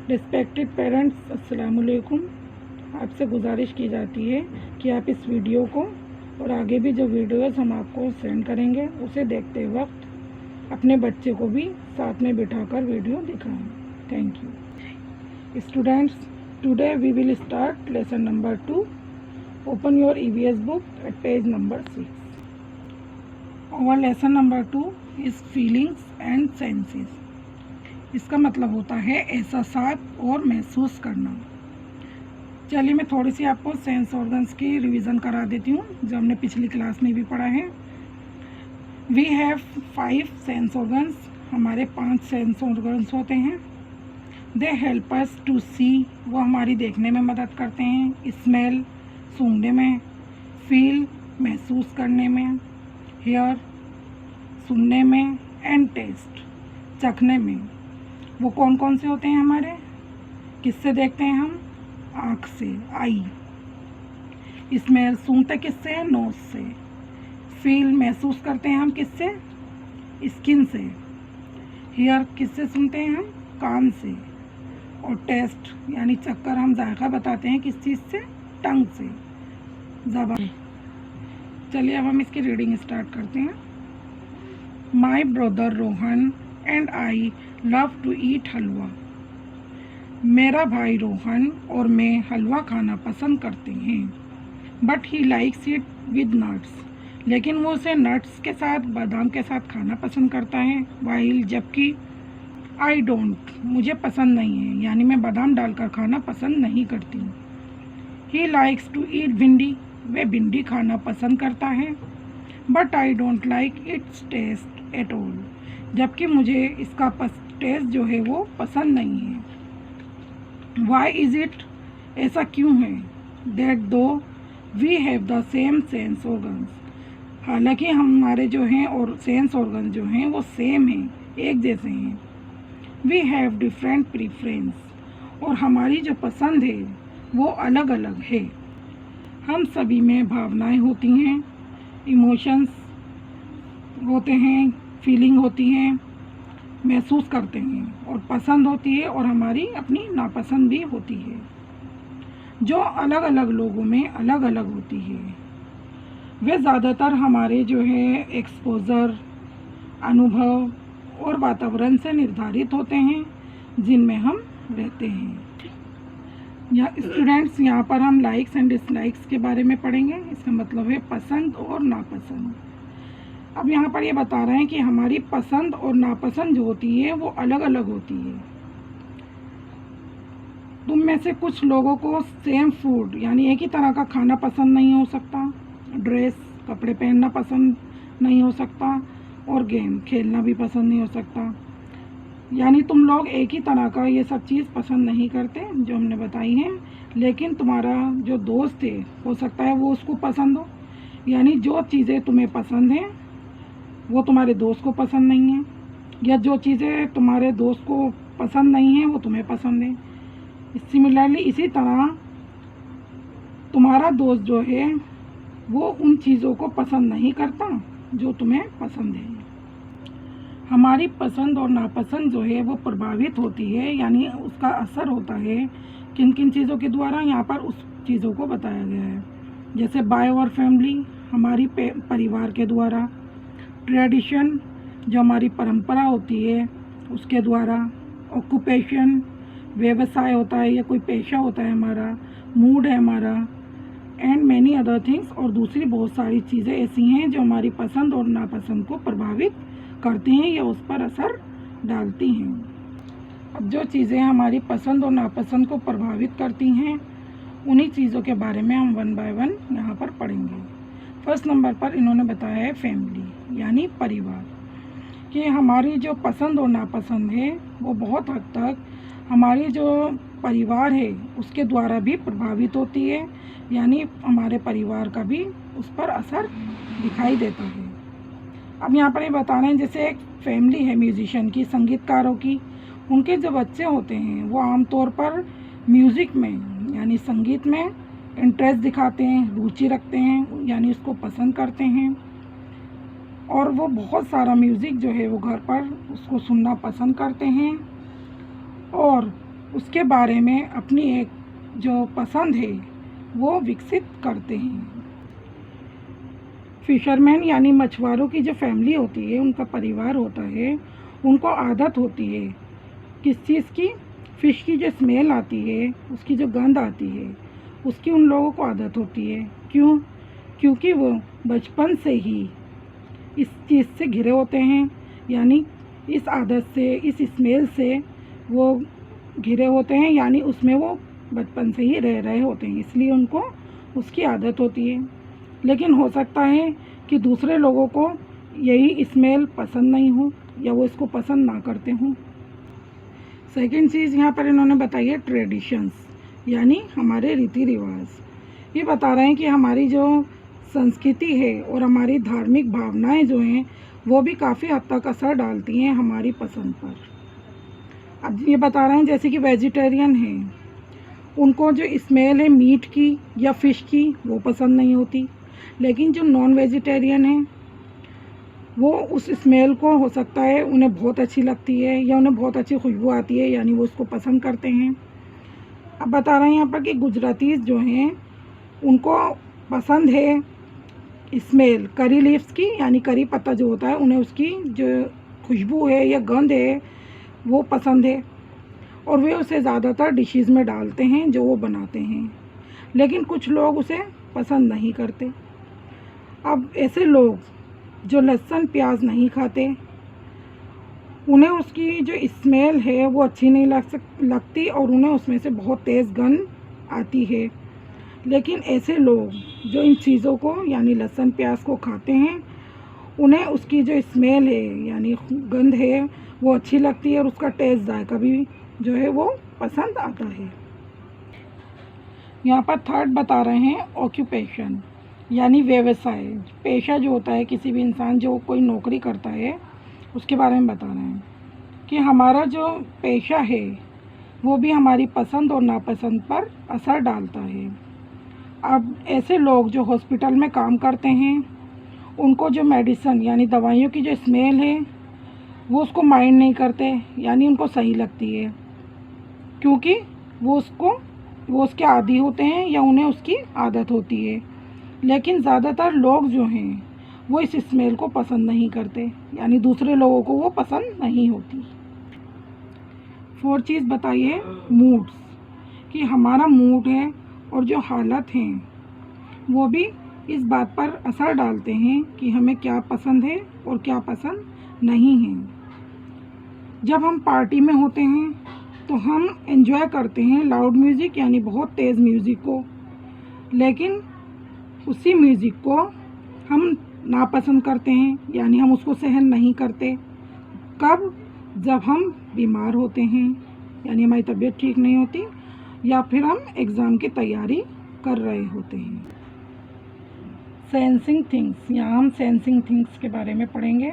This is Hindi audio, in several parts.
रिस्पेक्टेड पेरेंट्स, अस्सलाम वालेकुम। आपसे गुजारिश की जाती है कि आप इस वीडियो को और आगे भी जो वीडियोस हम आपको सेंड करेंगे उसे देखते वक्त अपने बच्चे को भी साथ में बिठाकर वीडियो दिखाएं। Thank you students. Today we will start lesson number 2। Open your EVS book at page number 6। और lesson number 2 is feelings and senses. इसका मतलब होता है एहसासात और महसूस करना। चलिए मैं थोड़ी सी आपको सेंस ऑर्गन्स की रिवीजन करा देती हूँ जो हमने पिछली क्लास में भी पढ़ा है। We have 5 sense organs. हमारे 5 सेंस ऑर्गन्स होते हैं। दे हेल्प अस टू सी, वो हमारी देखने में मदद करते हैं। स्मेल, सूंघने में। फील, महसूस करने में। हियर, सुनने में। एंड टेस्ट, चखने में। वो कौन कौन से होते हैं हमारे? किससे देखते हैं हम? आँख से, आई। स्मेल, सूंघते किससे हैं? नोज से। फील, महसूस करते हैं हम किससे? स्किन से। हियर, किससे सुनते हैं हम? कान से। और टेस्ट यानी चक्कर, हम जायका बताते हैं किस चीज़ से? टंग से, ज़बान। चलिए अब हम इसकी रीडिंग स्टार्ट करते हैं। My brother Rohan and I love to eat halwa. मेरा भाई रोहन और मैं हलवा खाना पसंद करते हैं। But he likes it with nuts, लेकिन वो उसे नट्स के साथ, बादाम के साथ खाना पसंद करता है। वाइल, जबकि आई डोंट, मुझे पसंद नहीं है, यानी मैं बादाम डालकर खाना पसंद नहीं करती। ही लाइक्स टू ईट भिंडी, वह भिंडी खाना पसंद करता है। But I don't like its taste at all, जबकि मुझे इसका टेस्ट जो है वो पसंद नहीं है। वाई इज़ इट, ऐसा क्यों है? That though we have the same sense organs, हालांकि हमारे जो हैं और सेंस ऑर्गन जो हैं वो सेम हैं, एक जैसे हैं। वी हैव डिफरेंट प्रीफरेंस, और हमारी जो पसंद है वो अलग अलग है। हम सभी में भावनाएं होती हैं, इमोशंस होते हैं, फीलिंग होती हैं, महसूस करते हैं, और पसंद होती है, और हमारी अपनी नापसंद भी होती है, जो अलग अलग लोगों में अलग अलग होती है। वे ज़्यादातर हमारे जो है एक्सपोज़र, अनुभव और वातावरण से निर्धारित होते हैं जिनमें हम रहते हैं। या स्टूडेंट्स, यहाँ पर हम लाइक्स एंड डिसलाइक्स के बारे में पढ़ेंगे। इसका मतलब है पसंद और नापसंद। अब यहाँ पर ये बता रहे हैं कि हमारी पसंद और नापसंद जो होती है वो अलग अलग होती है। तुम में से कुछ लोगों को सेम फूड यानी एक ही तरह का खाना पसंद नहीं हो सकता, ड्रेस, कपड़े पहनना पसंद नहीं हो सकता, और गेम खेलना भी पसंद नहीं हो सकता। यानी तुम लोग एक ही तरह का ये सब चीज़ पसंद नहीं करते जो हमने बताई हैं, लेकिन तुम्हारा जो दोस्त है हो सकता है वो उसको पसंद हो। यानी जो चीज़ें तुम्हें पसंद हैं वो तुम्हारे दोस्त को पसंद नहीं है, या जो चीज़ें तुम्हारे दोस्त को पसंद नहीं है वो तुम्हें पसंद है। सिमिलरली इसी तरह तुम्हारा दोस्त जो है वो उन चीज़ों को पसंद नहीं करता जो तुम्हें पसंद है। हमारी पसंद और नापसंद जो है वो प्रभावित होती है, यानी उसका असर होता है किन किन चीज़ों के द्वारा। यहाँ पर उस चीज़ों को बताया गया है, जैसे बाय और फैमिली, हमारी परिवार के द्वारा। ट्रेडिशन, जो हमारी परंपरा होती है उसके द्वारा। ऑक्यूपेशन, व्यवसाय होता है या कोई पेशा होता है हमारा। मूड है हमारा। एंड मैनी अदर थिंग्स, और दूसरी बहुत सारी चीज़ें ऐसी हैं जो हमारी पसंद और नापसंद को प्रभावित करती हैं या उस पर असर डालती हैं। अब जो चीज़ें हमारी पसंद और नापसंद को प्रभावित करती हैं उन्हीं चीज़ों के बारे में हम वन बाय वन यहाँ पर पढ़ेंगे। फर्स्ट नंबर पर इन्होंने बताया है फैमिली यानी परिवार, कि हमारी जो पसंद और नापसंद है वो बहुत हद तक हमारी जो परिवार है उसके द्वारा भी प्रभावित होती है, यानी हमारे परिवार का भी उस पर असर दिखाई देता है। अब यहाँ पर ये बता रहे हैं, जैसे एक फैमिली है म्यूजिशियन की, संगीतकारों की, उनके जो बच्चे होते हैं वो आमतौर पर म्यूज़िक में यानी संगीत में इंटरेस्ट दिखाते हैं, रुचि रखते हैं, यानी उसको पसंद करते हैं, और वो बहुत सारा म्यूज़िक जो है वो घर पर उसको सुनना पसंद करते हैं, और उसके बारे में अपनी एक जो पसंद है वो विकसित करते हैं। फिशरमैन यानी मछुआरों की जो फैमिली होती है, उनका परिवार होता है, उनको आदत होती है किस चीज़ की? फ़िश की जो स्मेल आती है, उसकी जो गंध आती है, उसकी उन लोगों को आदत होती है। क्यों? क्योंकि वो बचपन से ही इस चीज़ से घिरे होते हैं, यानी इस आदत से, इस स्मेल से वो घिरे होते हैं, यानी उसमें वो बचपन से ही रह रहे होते हैं, इसलिए उनको उसकी आदत होती है। लेकिन हो सकता है कि दूसरे लोगों को यही स्मेल पसंद नहीं हो या वो इसको पसंद ना करते हों। सेकेंड चीज़ यहाँ पर इन्होंने बताई है ट्रेडिशंस, यानी हमारे रीति रिवाज। ये बता रहे हैं कि हमारी जो संस्कृति है और हमारी धार्मिक भावनाएं जो हैं वो भी काफ़ी हद तक असर डालती हैं हमारी पसंद पर। अब ये बता रहे हैं जैसे कि वेजिटेरियन हैं, उनको जो स्मेल है मीट की या फ़िश की वो पसंद नहीं होती, लेकिन जो नॉन वेजिटेरियन हैं वो उस स्मेल को हो सकता है उन्हें बहुत अच्छी लगती है या उन्हें बहुत अच्छी खुशबू आती है, यानी वो उसको पसंद करते हैं। अब बता रहे हैं यहाँ पर कि गुजरातीज जो हैं उनको पसंद है स्मेल करी लीव्स की, यानी करी पत्ता जो होता है, उन्हें उसकी जो खुशबू है या गंध है वो पसंद है और वे उसे ज़्यादातर डिशेज़ में डालते हैं जो वो बनाते हैं, लेकिन कुछ लोग उसे पसंद नहीं करते। अब ऐसे लोग जो लहसुन प्याज नहीं खाते, उन्हें उसकी जो स्मेल है वो अच्छी नहीं लगती और उन्हें उसमें से बहुत तेज़ गंध आती है। लेकिन ऐसे लोग जो इन चीज़ों को यानी लहसुन प्याज को खाते हैं, उन्हें उसकी जो स्मेल है यानी गंध है वो अच्छी लगती है और उसका टेस्ट जायका भी जो है वो पसंद आता है। यहाँ पर थर्ड बता रहे हैं ऑक्यूपेशन, यानी व्यवसाय, पेशा जो होता है किसी भी इंसान जो कोई नौकरी करता है उसके बारे में बता रहे हैं कि हमारा जो पेशा है वो भी हमारी पसंद और नापसंद पर असर डालता है। अब ऐसे लोग जो हॉस्पिटल में काम करते हैं, उनको जो मेडिसिन यानी दवाइयों की जो स्मेल है वो उसको माइंड नहीं करते, यानी उनको सही लगती है, क्योंकि वो उसके आदी होते हैं या उन्हें उसकी आदत होती है। लेकिन ज़्यादातर लोग जो हैं वो इस स्मेल को पसंद नहीं करते, यानी दूसरे लोगों को वो पसंद नहीं होती। फोर्थ चीज़ बताइए मूड्स, कि हमारा मूड है और जो हालत हैं वो भी इस बात पर असर डालते हैं कि हमें क्या पसंद है और क्या पसंद नहीं है। जब हम पार्टी में होते हैं तो हम एंजॉय करते हैं लाउड म्यूज़िक यानी बहुत तेज़ म्यूज़िक को, लेकिन उसी म्यूज़िक को हम नापसंद करते हैं, यानी हम उसको सहन नहीं करते। कब? जब हम बीमार होते हैं, यानी हमारी तबीयत ठीक नहीं होती या फिर हम एग्ज़ाम की तैयारी कर रहे होते हैं। सेंसिंग थिंग्स, यहाँ हम सेंसिंग थिंग्स के बारे में पढ़ेंगे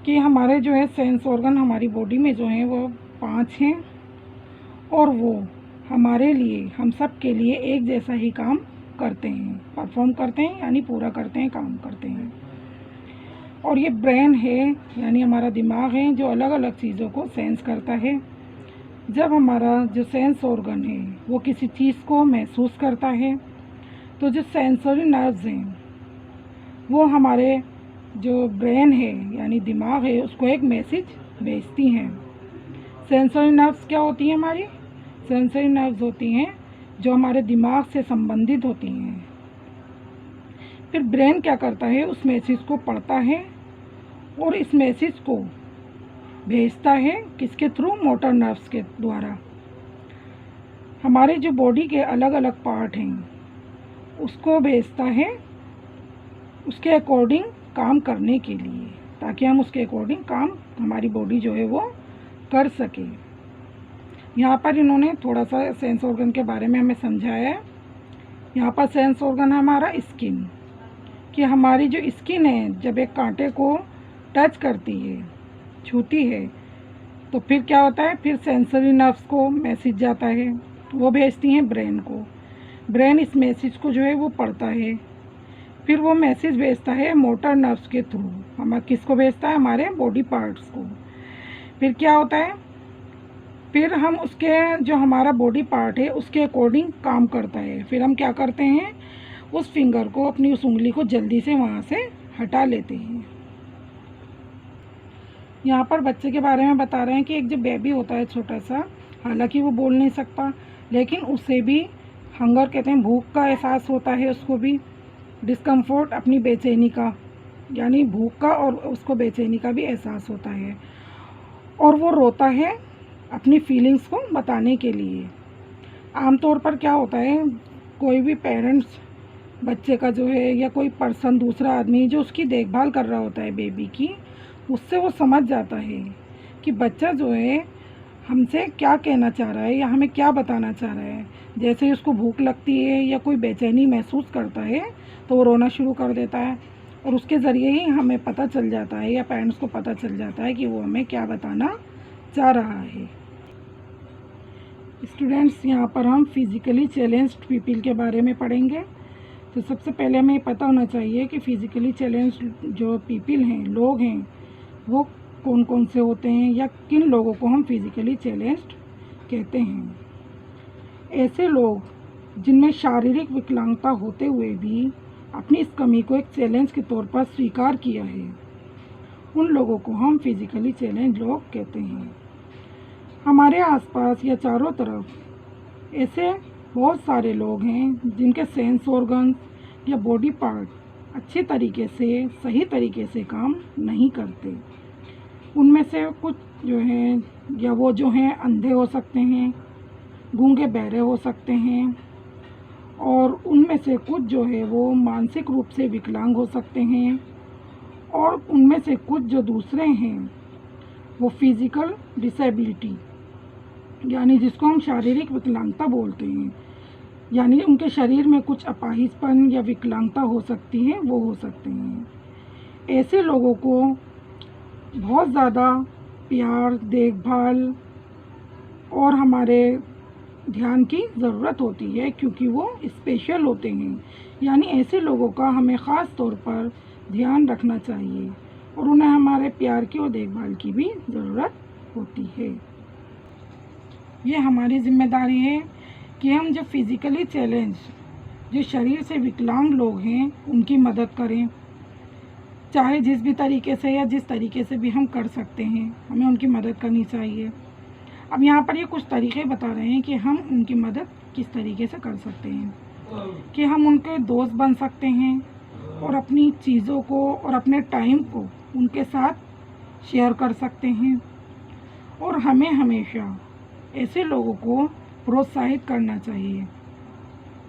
कि हमारे जो है सेंस ऑर्गन हमारी बॉडी में जो है वो 5 हैं और वो हमारे लिए, हम सब के लिए एक जैसा ही काम करते हैं, परफॉर्म करते हैं, यानी पूरा करते हैं, काम करते हैं। और ये ब्रेन है यानी हमारा दिमाग है जो अलग अलग चीज़ों को सेंस करता है। जब हमारा जो सेंस ऑर्गन है वो किसी चीज़ को महसूस करता है तो जो सेंसरी नर्व्स हैं वो हमारे जो ब्रेन है यानी दिमाग है उसको एक मैसेज भेजती हैं। सेंसरी नर्व्स क्या होती हैं? हमारी सेंसरी नर्व्स होती हैं जो हमारे दिमाग से संबंधित होती हैं। फिर ब्रेन क्या करता है, उस मैसेज को पढ़ता है और इस मैसेज को भेजता है किसके थ्रू? मोटर नर्व्स के द्वारा। हमारे जो बॉडी के अलग अलग पार्ट हैं उसको भेजता है उसके अकॉर्डिंग काम करने के लिए, ताकि हम उसके अकॉर्डिंग काम हमारी बॉडी जो है वो कर सके। यहाँ पर इन्होंने थोड़ा सा सेंस ऑर्गन के बारे में हमें समझाया है। यहाँ पर सेंस ऑर्गन है हमारा स्किन, कि हमारी जो स्किन है जब एक कांटे को टच करती है, छूती है, तो फिर क्या होता है, फिर सेंसरी नर्व्स को मैसेज जाता है, वो भेजती हैं ब्रेन को। ब्रेन इस मैसेज को जो है वो पढ़ता है, फिर वो मैसेज भेजता है मोटर नर्व्स के थ्रू। हम किसको भेजता है? हमारे बॉडी पार्ट्स को। फिर क्या होता है, फिर हम उसके जो हमारा बॉडी पार्ट है उसके अकॉर्डिंग काम करता है। फिर हम क्या करते हैं, उस फिंगर को, अपनी उस उंगली को जल्दी से वहाँ से हटा लेते हैं। यहाँ पर बच्चे के बारे में बता रहे हैं कि एक जो बेबी होता है छोटा सा, हालांकि वो बोल नहीं सकता, लेकिन उसे भी हंगर कहते हैं, भूख का एहसास होता है, उसको भी डिस्कम्फोर्ट, अपनी बेचैनी का, यानी भूख का और उसको बेचैनी का भी एहसास होता है। और वो रोता है अपनी फीलिंग्स को बताने के लिए। आमतौर पर क्या होता है, कोई भी पेरेंट्स बच्चे का जो है, या कोई पर्सन, दूसरा आदमी जो उसकी देखभाल कर रहा होता है बेबी की, उससे वो समझ जाता है कि बच्चा जो है हमसे क्या कहना चाह रहा है या हमें क्या बताना चाह रहा है। जैसे ही उसको भूख लगती है या कोई बेचैनी महसूस करता है तो वो रोना शुरू कर देता है, और उसके ज़रिए ही हमें पता चल जाता है या पेरेंट्स को पता चल जाता है कि वो हमें क्या बताना चाह रहा है। स्टूडेंट्स, यहाँ पर हम फिज़िकली चैलेंज्ड पीपल के बारे में पढ़ेंगे। तो सबसे पहले हमें पता होना चाहिए कि फ़िज़िकली चैलेंज्ड जो पीपल हैं, लोग हैं, वो कौन कौन से होते हैं, या किन लोगों को हम फिज़िकली चैलेंज्ड कहते हैं। ऐसे लोग जिनमें शारीरिक विकलांगता होते हुए भी अपनी इस कमी को एक चैलेंज के तौर पर स्वीकार किया है, उन लोगों को हम फिज़िकली चैलेंज लोग कहते हैं। हमारे आसपास या चारों तरफ ऐसे बहुत सारे लोग हैं जिनके सेंस ऑर्गन्स या बॉडी पार्ट अच्छे तरीके से, सही तरीके से काम नहीं करते। उनमें से कुछ जो हैं, या वो जो हैं अंधे हो सकते हैं, गूंगे बहरे हो सकते हैं, और उनमें से कुछ जो है वो मानसिक रूप से विकलांग हो सकते हैं, और उनमें से कुछ जो दूसरे हैं वो फिज़िकल डिसेबिलिटी, यानी जिसको हम शारीरिक विकलांगता बोलते हैं, यानी उनके शरीर में कुछ अपाहिजपन या विकलांगता हो सकती है, वो हो सकते हैं। ऐसे लोगों को बहुत ज़्यादा प्यार, देखभाल और हमारे ध्यान की ज़रूरत होती है, क्योंकि वो स्पेशल होते हैं। यानी ऐसे लोगों का हमें ख़ास तौर पर ध्यान रखना चाहिए, और उन्हें हमारे प्यार की और देखभाल की भी ज़रूरत होती है। ये हमारी जिम्मेदारी है कि हम जो फिज़िकली चैलेंज, जो शरीर से विकलांग लोग हैं, उनकी मदद करें, चाहे जिस भी तरीके से या जिस तरीके से भी हम कर सकते हैं, हमें उनकी मदद करनी चाहिए। अब यहाँ पर ये कुछ तरीके बता रहे हैं कि हम उनकी मदद किस तरीके से कर सकते हैं, कि हम उनके दोस्त बन सकते हैं और अपनी चीज़ों को और अपने टाइम को उनके साथ शेयर कर सकते हैं, और हमें हमेशा ऐसे लोगों को प्रोत्साहित करना चाहिए,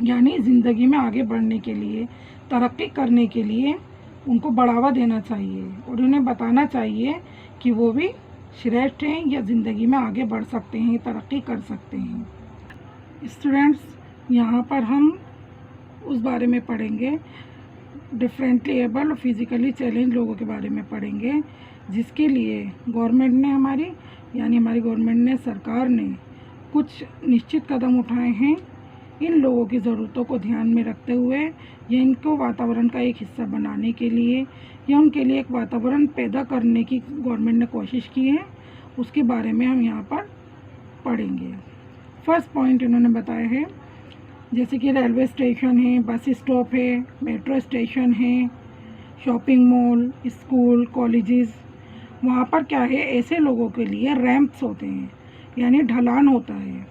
यानी ज़िंदगी में आगे बढ़ने के लिए, तरक्की करने के लिए उनको बढ़ावा देना चाहिए, और उन्हें बताना चाहिए कि वो भी श्रेष्ठ हैं या ज़िंदगी में आगे बढ़ सकते हैं, तरक्की कर सकते हैं। स्टूडेंट्स, यहाँ पर हम उस बारे में पढ़ेंगे, डिफरेंटली एबल और फिज़िकली चैलेंज लोगों के बारे में पढ़ेंगे, जिसके लिए गवर्नमेंट ने हमारी गवर्नमेंट ने, सरकार ने कुछ निश्चित कदम उठाए हैं इन लोगों की ज़रूरतों को ध्यान में रखते हुए, या इनको वातावरण का एक हिस्सा बनाने के लिए, या उनके लिए एक वातावरण पैदा करने की गवर्नमेंट ने कोशिश की है। उसके बारे में हम यहाँ पर पढ़ेंगे। फर्स्ट पॉइंट इन्होंने बताया है, जैसे कि रेलवे स्टेशन है, बस स्टॉप है, मेट्रो स्टेशन है, शॉपिंग मॉल, स्कूल, कॉलेजेस, वहाँ पर क्या है, ऐसे लोगों के लिए रैंप्स होते हैं, यानी ढलान होता है।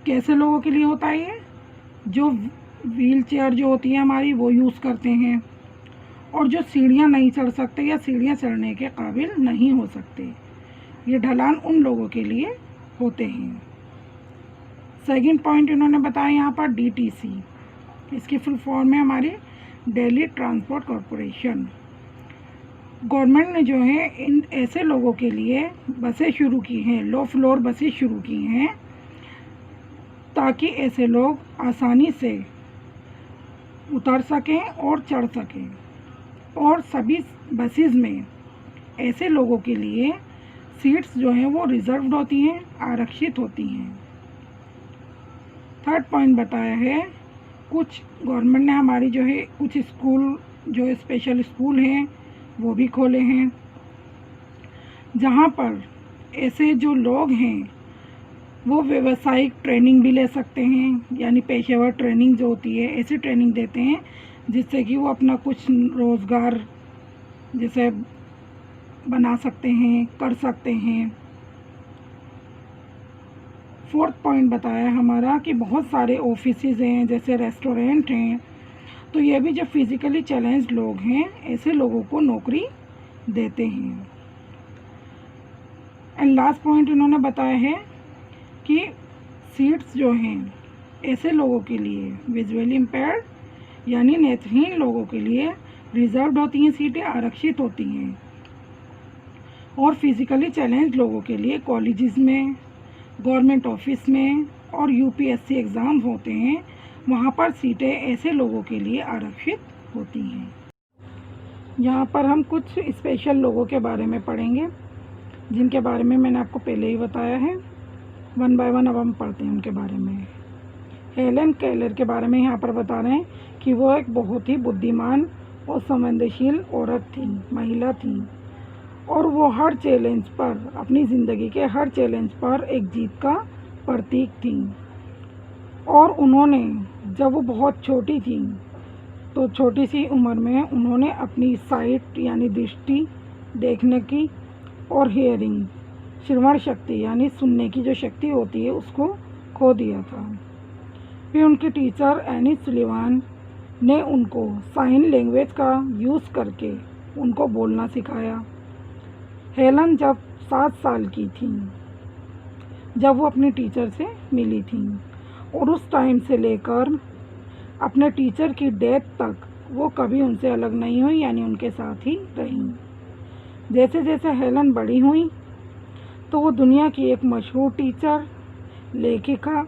कैसे लोगों के लिए होता है ये? जो व्हील चेयर जो होती है हमारी, वो यूज़ करते हैं, और जो सीढ़ियाँ नहीं चढ़ सकते या सीढ़ियाँ चढ़ने के काबिल नहीं हो सकते, ये ढलान उन लोगों के लिए होते हैं। सेकंड पॉइंट इन्होंने बताया यहाँ पर DTC, इसकी फुल फॉर्म है हमारी दिल्ली ट्रांसपोर्ट कॉरपोरेशन। गवर्नमेंट ने जो है इन ऐसे लोगों के लिए बसें शुरू की हैं, लो फ्लोर बसें शुरू की हैं, ताकि ऐसे लोग आसानी से उतर सकें और चढ़ सकें, और सभी बसेस में ऐसे लोगों के लिए सीट्स जो हैं वो रिज़र्व्ड होती हैं, आरक्षित होती हैं। थर्ड पॉइंट बताया है, कुछ गवर्नमेंट ने हमारी जो है कुछ स्कूल, जो स्पेशल स्कूल हैं, वो भी खोले हैं, जहाँ पर ऐसे जो लोग हैं वो व्यावसायिक ट्रेनिंग भी ले सकते हैं, यानी पेशेवर ट्रेनिंग जो होती है, ऐसी ट्रेनिंग देते हैं जिससे कि वो अपना कुछ रोज़गार जैसे बना सकते हैं, कर सकते हैं। फोर्थ पॉइंट बताया हमारा कि बहुत सारे ऑफिसेज हैं, जैसे रेस्टोरेंट हैं, तो ये भी जो फिज़िकली चैलेंज लोग हैं ऐसे लोगों को नौकरी देते हैं। एंड लास्ट पॉइंट इन्होंने बताया है कि सीट्स जो हैं ऐसे लोगों के लिए, विजुअली इम्पेयर्ड यानी नेत्रहीन लोगों के लिए रिजर्व्ड होती हैं, सीटें आरक्षित होती हैं, और फिज़िकली चैलेंज लोगों के लिए कॉलेजेस में, गवर्नमेंट ऑफिस में और यूपीएससी एग्ज़ाम होते हैं, वहाँ पर सीटें ऐसे लोगों के लिए आरक्षित होती हैं। यहाँ पर हम कुछ स्पेशल लोगों के बारे में पढ़ेंगे जिनके बारे में मैंने आपको पहले ही बताया है। वन बाय वन अब हम पढ़ते हैं उनके बारे में। हेलन केलर के बारे में यहाँ पर बता रहे हैं कि वो एक बहुत ही बुद्धिमान और संवेदनशील औरत थी, महिला थी, और वो हर चैलेंज पर, अपनी ज़िंदगी के हर चैलेंज पर एक जीत का प्रतीक थी। और उन्होंने, जब वो बहुत छोटी थी तो छोटी सी उम्र में उन्होंने अपनी साइट यानी दृष्टि, देखने की, और हियरिंग, श्रवण शक्ति यानी सुनने की जो शक्ति होती है, उसको खो दिया था। फिर उनकी टीचर एनी सुलिवान ने उनको साइन लैंग्वेज का यूज़ करके उनको बोलना सिखाया। हेलन जब 7 साल की थी जब वो अपने टीचर से मिली थी, और उस टाइम से लेकर अपने टीचर की डेथ तक वो कभी उनसे अलग नहीं हुई, यानी उनके साथ ही रही। जैसे जैसे हेलन बड़ी हुई तो वो दुनिया की एक मशहूर टीचर, लेखिका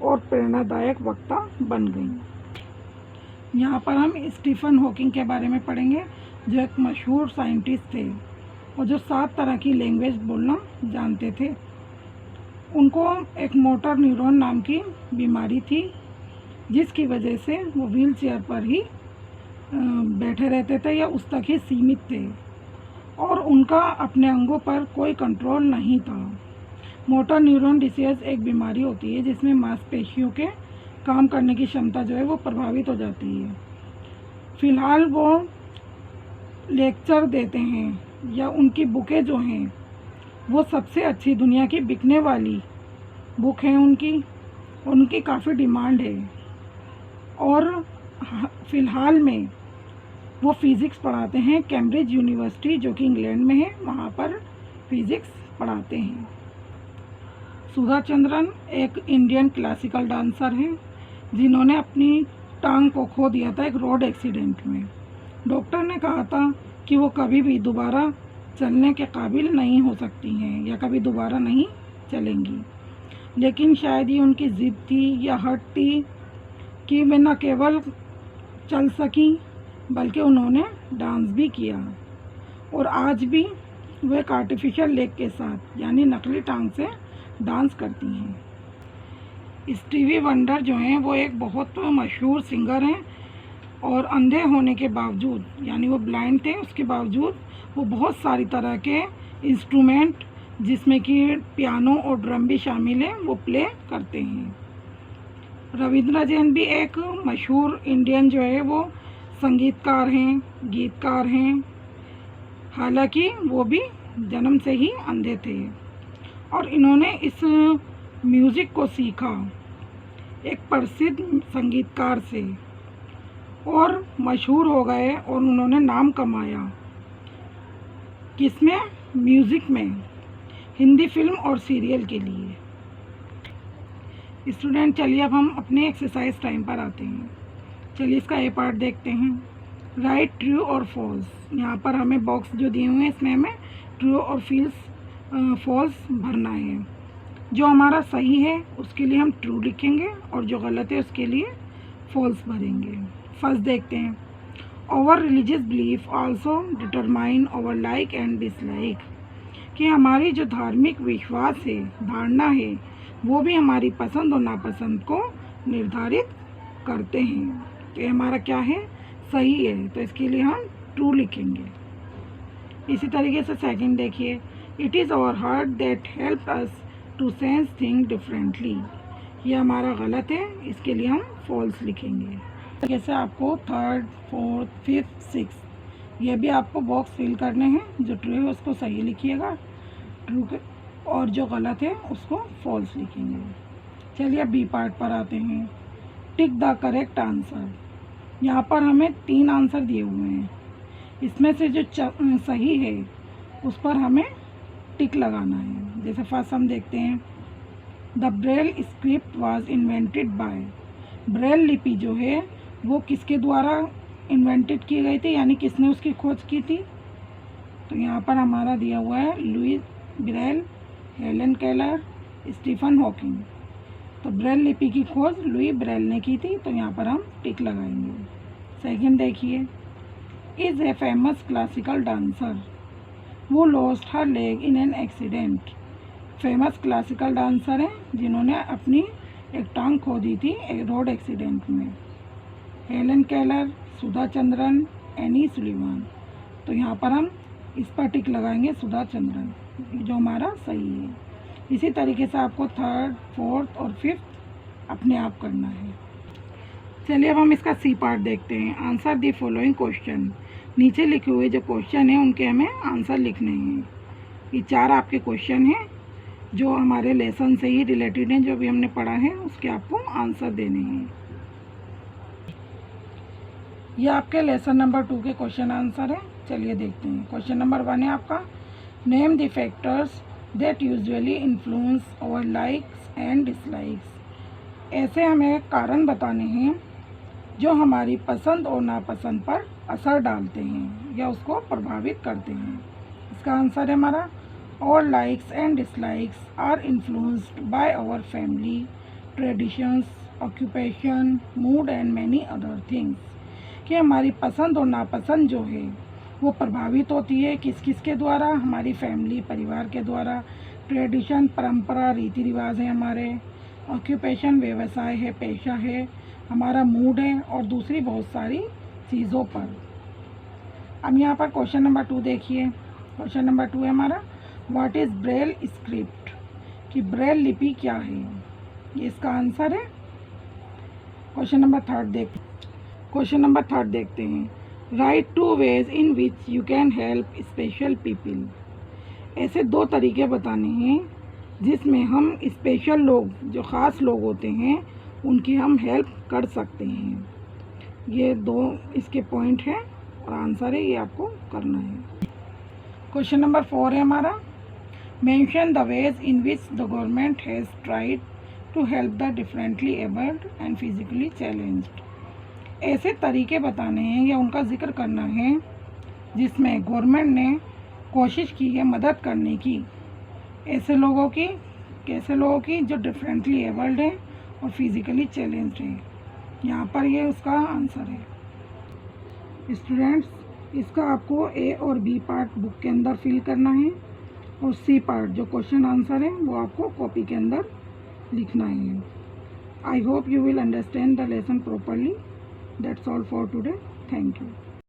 और प्रेरणादायक वक्ता बन गई। यहाँ पर हम स्टीफन हॉकिंग के बारे में पढ़ेंगे, जो एक मशहूर साइंटिस्ट थे और जो 7 तरह की लैंग्वेज बोलना जानते थे। उनको एक मोटर न्यूरॉन नाम की बीमारी थी, जिसकी वजह से वो व्हील चेयर पर ही बैठे रहते थे या उस तक ही सीमित थे, और उनका अपने अंगों पर कोई कंट्रोल नहीं था। मोटर न्यूरॉन डिसीज एक बीमारी होती है जिसमें मांसपेशियों के काम करने की क्षमता जो है वो प्रभावित हो जाती है। फ़िलहाल वो लेक्चर देते हैं, या उनकी बुकें जो हैं वो सबसे अच्छी, दुनिया की बिकने वाली बुक है उनकी काफ़ी डिमांड है। और फ़िलहाल में वो फ़िज़िक्स पढ़ाते हैं कैम्ब्रिज यूनिवर्सिटी, जो कि इंग्लैंड में है, वहाँ पर फ़िज़िक्स पढ़ाते हैं। सुधा चंद्रन एक इंडियन क्लासिकल डांसर हैं जिन्होंने अपनी टांग को खो दिया था एक रोड एक्सीडेंट में। डॉक्टर ने कहा था कि वो कभी भी दोबारा चलने के काबिल नहीं हो सकती हैं या कभी दोबारा नहीं चलेंगी, लेकिन शायद ये उनकी ज़िद थी या हट थी कि वे न केवल चल सकी बल्कि उन्होंने डांस भी किया, और आज भी वो एक आर्टिफिशियल लेग के साथ यानी नकली टांग से डांस करती हैं। स्टीवी वंडर जो हैं वो एक बहुत मशहूर सिंगर हैं, और अंधे होने के बावजूद, यानी वो ब्लाइंड थे, उसके बावजूद वो बहुत सारी तरह के इंस्ट्रूमेंट, जिसमें कि पियानो और ड्रम भी शामिल हैं, वो प्ले करते हैं। रविंद्र जैन भी एक मशहूर इंडियन जो है वो संगीतकार हैं, गीतकार हैं, हालांकि वो भी जन्म से ही अंधे थे, और इन्होंने इस म्यूज़िक को सीखा एक प्रसिद्ध संगीतकार से और मशहूर हो गए, और उन्होंने नाम कमाया किसमें, म्यूज़िक में, हिंदी फिल्म और सीरियल के लिए। स्टूडेंट, चलिए अब हम अपने एक्सरसाइज टाइम पर आते हैं। चलिए इसका ए पार्ट देखते हैं। राइट ट्रू और फॉल्स। यहाँ पर हमें बॉक्स जो दिए हुए हैं इसमें हमें ट्रू और फॉल्स भरना है। जो हमारा सही है उसके लिए हम ट्रू लिखेंगे और जो गलत है उसके लिए फॉल्स भरेंगे। फर्स्ट देखते हैं, our religious belief also determine our like and dislike, कि हमारी जो धार्मिक विश्वास है, धारणा है, वो भी हमारी पसंद और नापसंद को निर्धारित करते हैं। तो ये हमारा क्या है, सही है, तो इसके लिए हम ट्रू लिखेंगे। इसी तरीके से सेकंड देखिए, it is our heart that help us to sense thing differently. ये हमारा गलत है, इसके लिए हम फॉल्स लिखेंगे। जैसे आपको थर्ड, फोर्थ, फिफ्थ, सिक्स ये भी आपको बॉक्स फिल करने हैं। जो ट्रू है उसको सही लिखिएगा, ट्रू के और जो गलत है उसको फॉल्स लिखेंगे। चलिए बी पार्ट पर आते हैं। Tick the correct answer. यहाँ पर हमें 3 आंसर दिए हुए हैं। इसमें से जो सही है उस पर हमें टिक लगाना है। जैसे फर्स्ट हम देखते हैं, the Braille script was invented by. Braille लिपि जो है वो किसके द्वारा इन्वेंटेड की गई थी, यानी किसने उसकी खोज की थी। तो यहाँ पर हमारा दिया हुआ है Louis Braille, Helen Keller, Stephen Hawking. तो ब्रेल लिपि की खोज लुई ब्रेल ने की थी, तो यहाँ पर हम टिक लगाएंगे। सेकंड देखिए, is a famous classical dancer वो lost her leg in an accident. Famous classical dancer हैं जिन्होंने अपनी एक टांग खो दी थी एक रोड एक्सीडेंट में। Helen Keller, Sudha Chandran, Annie Sullivan. तो यहाँ पर हम इस पर टिक लगाएंगे, सुधा चंद्रन, जो हमारा सही है। इसी तरीके से आपको थर्ड, फोर्थ और फिफ्थ अपने आप करना है। चलिए अब हम इसका सी पार्ट देखते हैं। Answer the following question. नीचे लिखे हुए जो क्वेश्चन हैं उनके हमें आंसर लिखने हैं। ये 4 आपके क्वेश्चन हैं जो हमारे लेसन से ही रिलेटेड हैं, जो भी हमने पढ़ा है उसके आपको आंसर देने हैं। ये आपके लेसन नंबर 2 के क्वेश्चन आंसर है। चलिए देखते हैं। क्वेश्चन नंबर 1 है आपका, name the factors that usually influence our likes and dislikes. ऐसे हमें कारण बताने हैं जो हमारी पसंद और नापसंद पर असर डालते हैं या उसको प्रभावित करते हैं। इसका आंसर है हमारा, our likes and dislikes are influenced by our family, traditions, occupation, mood and many other things. कि हमारी पसंद और नापसंद जो है वो प्रभावित होती है किस किस के द्वारा, हमारी फैमिली, परिवार के द्वारा, ट्रेडिशन, परंपरा, रीति रिवाज है हमारे, ऑक्यूपेशन, व्यवसाय है, पेशा है, हमारा मूड है और दूसरी बहुत सारी चीज़ों पर। अब यहाँ पर क्वेश्चन नंबर 2 देखिए। क्वेश्चन नंबर 2 है हमारा, व्हाट इज़ ब्रेल स्क्रिप्ट। कि ब्रेल लिपि क्या है, ये इसका आंसर है। क्वेश्चन नंबर 3 देखते हैं। Right 2 veg in which you can help special people. ऐसे 2 तरीके बताने हैं जिसमें हम स्पेशल लोग, जो ख़ास लोग होते हैं, उनकी हम हेल्प कर सकते हैं। ये 2 इसके पॉइंट हैं और आंसर है, ये आपको करना है। क्वेश्चन नंबर 4 है हमारा, mention the ways in which the government has tried to help the differently abled and physically challenged. ऐसे तरीके बताने हैं या उनका जिक्र करना है जिसमें गवर्नमेंट ने कोशिश की है मदद करने की ऐसे लोगों की, कैसे लोगों की, जो डिफरेंटली एबल्ड हैं और फिज़िकली चैलेंज्ड हैं। यहाँ पर ये उसका आंसर है। स्टूडेंट्स, इसका आपको ए और बी पार्ट बुक के अंदर फिल करना है और सी पार्ट जो क्वेश्चन आंसर है वो आपको कॉपी के अंदर लिखना है। I hope you will understand the lesson properly. That's all for today. Thank you.